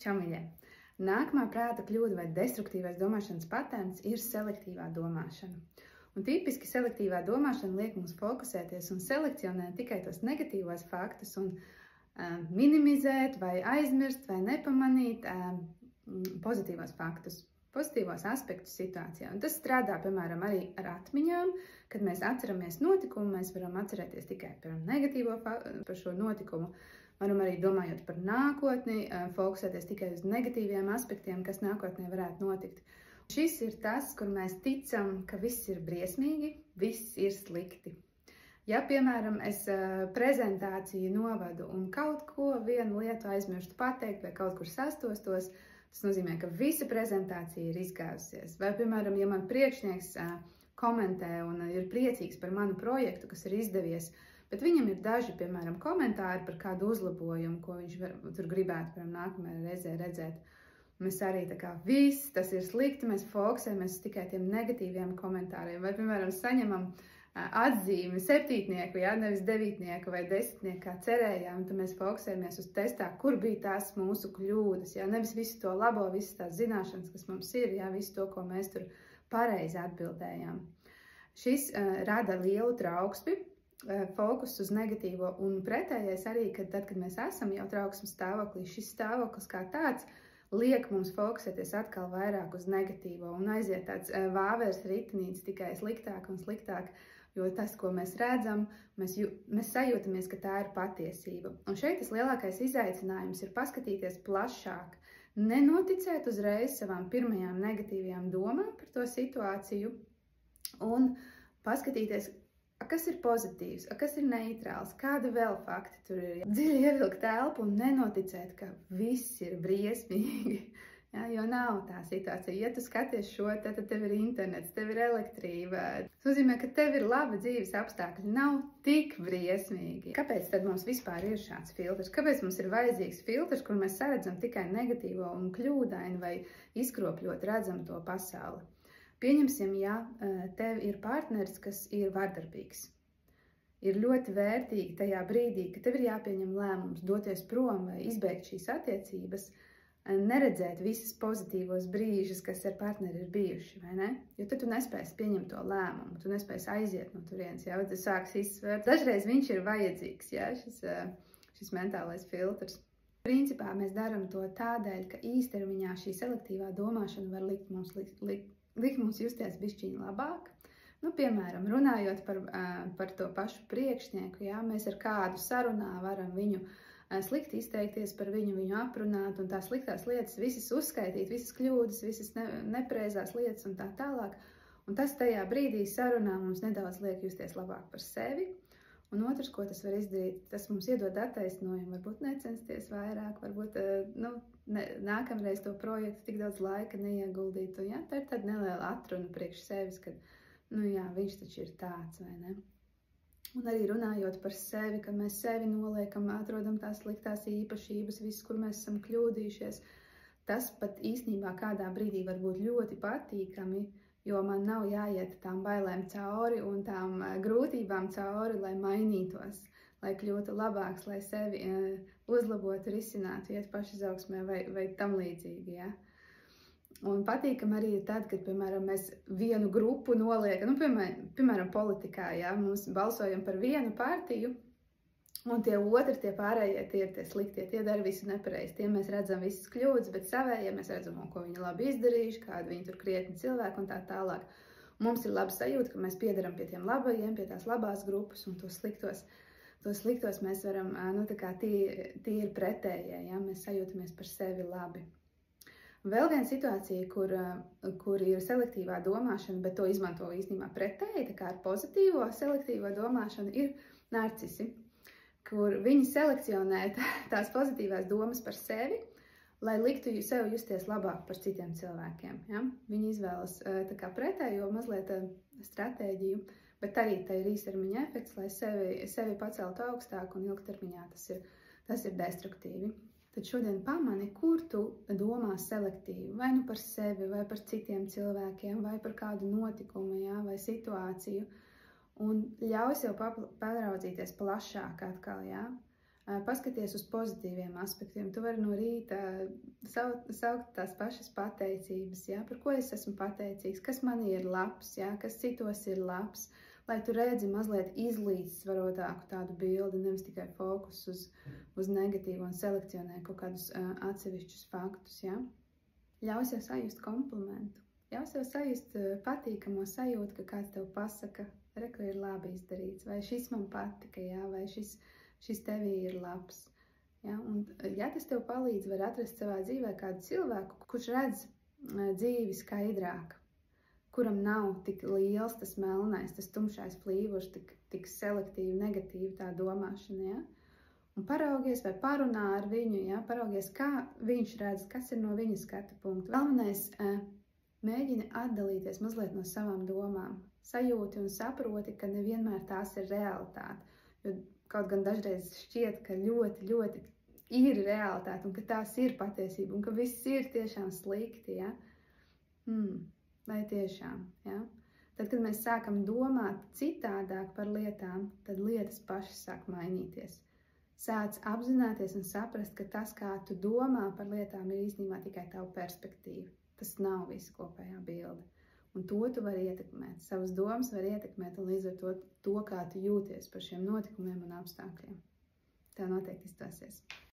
Čau, mīļie! Nākamā prāta kļūda vai destruktīvais domāšanas patērns ir selektīvā domāšana. Un tipiski selektīvā domāšana liek mums fokusēties un selekcionēt tikai tos negatīvos faktus un minimizēt vai aizmirst vai nepamanīt pozitīvos faktus, pozitīvos aspektus situācijā. Un tas strādā, piemēram, arī ar atmiņām. Kad mēs atceramies notikumu, mēs varam atcerēties tikai negatīvo par šo notikumu. Varam arī, domājot par nākotni, fokusēties tikai uz negatīviem aspektiem, kas nākotnē varētu notikt. Šis ir tas, kur mēs ticam, ka viss ir briesmīgi, viss ir slikti. Ja, piemēram, es prezentāciju novadu un kaut ko, vienu lietu aizmirstu pateikt vai kaut kur sastostos, tas nozīmē, ka visa prezentācija ir izgāzusies. Vai, piemēram, ja man priekšnieks komentē un ir priecīgs par manu projektu, kas ir izdevies, bet viņam ir daži, piemēram, komentāri par kādu uzlabojumu, ko viņš tur gribētu, piemēram, nākamajā reizē redzēt. Mēs arī tā kā viss, tas ir slikti, mēs fokusējamies tikai tiem negatīviem komentāriem. Vai, piemēram, saņemam atzīmi 7. ja, nevis 9. vai 10. kā cerējām, tad mēs fokusējamies uz testā, kur bija tās mūsu kļūdas. Ja, nevis visu to labo, visas tās zināšanas, kas mums ir, ja, visu to, ko mēs tur pareizi atbildējām. Šis rada lielu trauksmi. Fokus uz negatīvo un pretējais arī, ka tad, kad mēs esam jau trauksmes stāvoklī, šis stāvoklis kā tāds liek mums fokusēties atkal vairāk uz negatīvo un aiziet tāds vāveres ritinīts tikai sliktāk un sliktāk, jo tas, ko mēs redzam, mēs sajūtamies, ka tā ir patiesība. Un šeit tas lielākais izaicinājums ir paskatīties plašāk, nenoticēt uzreiz savām pirmajām negatīvajām domām par to situāciju un paskatīties, kas ir pozitīvs, kas ir neitrāls, kādi vēl fakti tur ir. Dziļi ievilkt elpu un nenoticēt, ka viss ir briesmīgi, ja, jo nav tā situācija. Ja tu skaties šo, tad tev ir internets, tev ir elektrība. Tas nozīmē, ka tev ir laba dzīves apstākļi, nav tik briesmīgi. Kāpēc tad mums vispār ir šāds filtrs? Kāpēc mums ir vajadzīgs filtrs, kur mēs saredzam tikai negatīvo un kļūdainu vai izkropļot redzam to pasauli? Pieņemsim, ja tev ir partneris, kas ir vardarbīgs. Ir ļoti vērtīgi tajā brīdī, ka tev ir jāpieņem lēmums doties prom vai izbeigt šīs attiecības, neredzēt visas pozitīvos brīžus, kas ar partneri ir bijuši, vai ne? Jo tad tu nespēsi pieņemt to lēmumu, tu nespēsi aiziet no turienes, ja, tu sāks izsvērt. Dažreiz viņš ir vajadzīgs, ja, šis mentālais filtrs. Principā mēs darām to tādēļ, ka īstermiņā šī selektīvā domāšana var likt mums justies bišķiņ labāk. Nu, piemēram, runājot par to pašu priekšnieku, ja, mēs ar kādu sarunā varam viņu slikti izteikties par viņu aprunāt un tās sliktās lietas visas uzskaitīt, visas kļūdas, visas nepreizās lietas un tā tālāk. Un tas tajā brīdī sarunā mums nedaudz liek justies labāk par sevi. Un otrs, ko tas var izdarīt, tas mums iedod attaisnojumu, varbūt necensties vairāk, varbūt nākamreiz to projektu tik daudz laika neieguldītu. Ja? Tā ir tāda neliela atruna priekš sevis, ka, nu jā, viņš taču ir tāds, vai ne? Un arī runājot par sevi, ka mēs sevi noliekam, atrodam tās sliktās īpašības, viss, kur mēs esam kļūdījušies, tas pat īstenībā kādā brīdī var būt ļoti patīkami, jo man nav jāiet tām bailēm cauri un tām grūtībām cauri, lai mainītos, lai kļūtu labāks, lai sevi uzlabotu, risinātu, iet pašizaugsmē vai tam līdzīgi. Ja? Un patīkam arī ir tad, kad, piemēram, mēs vienu grupu noliekam, nu, piemēram, politikā, ja? Mums balsojam par vienu partiju, un tie otri, tie pārējie, tie ir tie sliktie, tie dara visu nepareizi. Tie mēs redzam visas kļūdas, bet savējie mēs redzam, ko viņi labi izdarījuši, kādi viņi tur krietni cilvēki un tā tālāk. Un mums ir laba sajūta, ka mēs piedaram pie tiem labajiem, pie tās labās grupas un tos sliktos mēs varam, nu tā kā tie ir pretējie, ja? Mēs sajūtamies par sevi labi. Vēl viena situācija, kur ir selektīvā domāšana, bet to izmanto īstenībā pretēji, tā kā ar pozitīvo selektīvo domāšanu, ir narcisi, kur viņi selekcionē tās pozitīvās domas par sevi, lai liktu sev justies labāk par citiem cilvēkiem. Ja? Viņi izvēlas tā kā pretējo mazliet stratēģiju, bet arī tā ir īstermiņa efekts, lai sevi paceltu augstāk un ilgtermiņā tas ir destruktīvi. Tad šodien pamani, kur tu domā selektīvi, vai nu par sevi, vai par citiem cilvēkiem, vai par kādu notikumu, ja? Vai situāciju. Un ļauj sev paraudzīties plašāk atkal, ja? Paskaties uz pozitīviem aspektiem. Tu vari no rīta saukt tās pašas pateicības, ja? Par ko es esmu pateicīgs, kas man ir labs, ja? Kas citos ir labs, lai tu redzi mazliet izlīdzsvarotāku tādu bildi, nevis tikai fokus uz negatīvu un selekcionē kaut kādus atsevišķus faktus. Ja? Ļauj sev sajust komplimentu, ļauj sev sajust patīkamo sajūtu, ka kāds tev pasaka, re, ka ir labi izdarīts, vai šis man patika, ja? Vai šis tevī ir labs. Ja? Un, ja tas tev palīdz, var atrast savā dzīvē kādu cilvēku, kurš redz dzīvi skaidrāk, kuram nav tik liels tas melnais, tas tumšais plīvurs, tik selektīvi, negatīvi tā domāšana. Ja? Un paraugies vai parunā ar viņu, ja? Paraugies, kā viņš redz, kas ir no viņa skatu punktu. Galvenais, mēģini atdalīties mazliet no savām domām. Sajūti un saproti, ka nevienmēr tās ir realitāte. Jo kaut gan dažreiz šķiet, ka ļoti, ļoti ir realitāte un ka tās ir patiesība un ka viss ir tiešām slikti, ja? Vai tiešām, ja? Tad, kad mēs sākam domāt citādāk par lietām, tad lietas pašas sāk mainīties. Sāc apzināties un saprast, ka tas, kā tu domā par lietām, ir īstenībā tikai tava perspektīva. Tas nav visa kopējā bilde. Un to tu vari ietekmēt. Savas domas var ietekmēt un līdz ar to, kā tu jūties par šiem notikumiem un apstākļiem. Tā noteikti izdosies.